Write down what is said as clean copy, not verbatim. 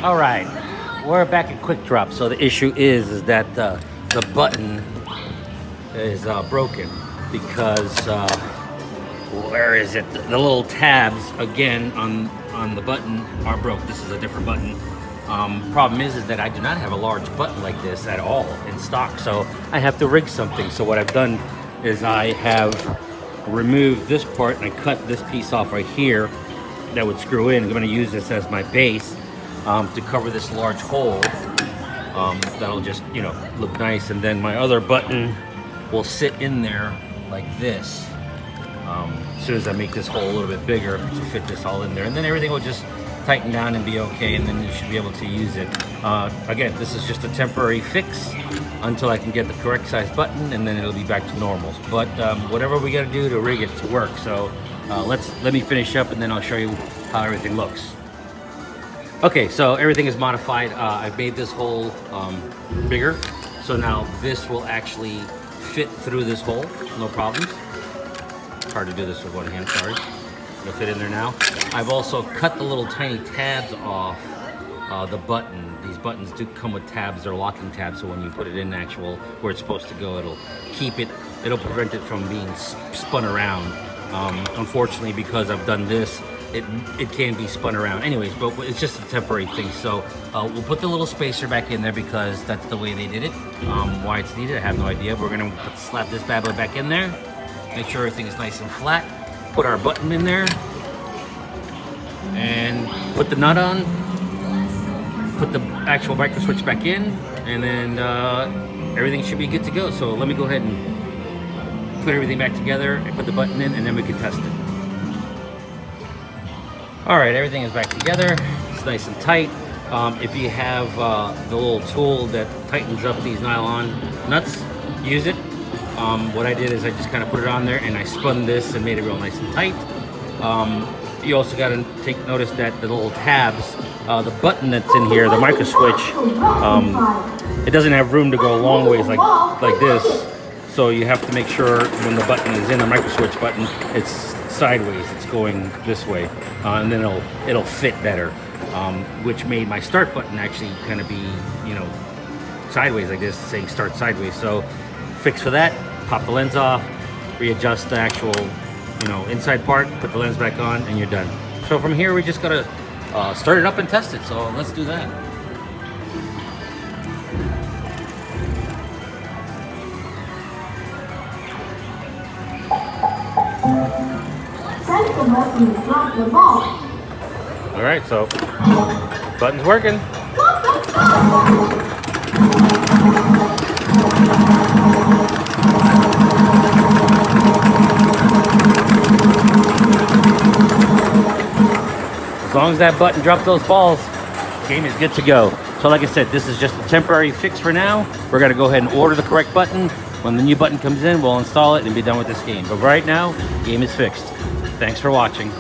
All right, we're back at Quick Drop. So the issue is that the button is broken because where is it? The little tabs again on the button are broke. This is a different button. Problem is that I do not have a large button like this at all in stock, so I have to rig something. So what I've done is I have removed this part and I cut this piece off right here that would screw in. I'm going to use this as my base to cover this large hole. That'll just, you know, look nice, and then my other button will sit in there like this. As soon as I make this hole a little bit bigger to fit this all in there, and then everything will just tighten down and be okay, and then you should be able to use it. Again, this is just a temporary fix until I can get the correct size button, and then it'll be back to normal. But whatever we got to do to rig it to work. So let me finish up, and then I'll show you how everything looks. Okay, so everything is modified. I've made this hole bigger, so now this will actually fit through this hole, no problems. It's hard to do this with one hand, sorry. It'll fit in there now. I've also cut the little tiny tabs off the button. These buttons do come with tabs, they're locking tabs, so when you put it in actual where it's supposed to go, it'll keep it, it'll prevent it from being spun around. Unfortunately, because I've done this, it can be spun around anyways, but it's just a temporary thing. So we'll put the little spacer back in there because that's the way they did it. Why it's needed, I have no idea. We're gonna slap this bad boy back in there, make sure everything is nice and flat, put our button in there, and put the nut on, put the actual micro switch back in, and then everything should be good to go. So let me go ahead and put everything back together and put the button in, and then we can test it. All right, everything is back together. It's nice and tight. If you have the little tool that tightens up these nylon nuts, use it. What I did is I just kind of put it on there and I spun this and made it real nice and tight. You also got to take notice that the little tabs, the button that's in here, the micro switch, it doesn't have room to go a long ways like this. So you have to make sure when the button is in the micro switch button, it's sideways, it's going this way, and then it'll fit better, which made my start button actually kind of be, you know, sideways like this, saying start sideways. So fix for that, pop the lens off, readjust the actual, you know, inside part, put the lens back on, and you're done. So from here we just gotta start it up and test it. So let's do that. All right, so button's working. As long as that button dropped those balls, game is good to go. So like I said, this is just a temporary fix for now. We're gonna go ahead and order the correct button. When the new button comes in, we'll install it and be done with this game. But right now, game is fixed. Thanks for watching.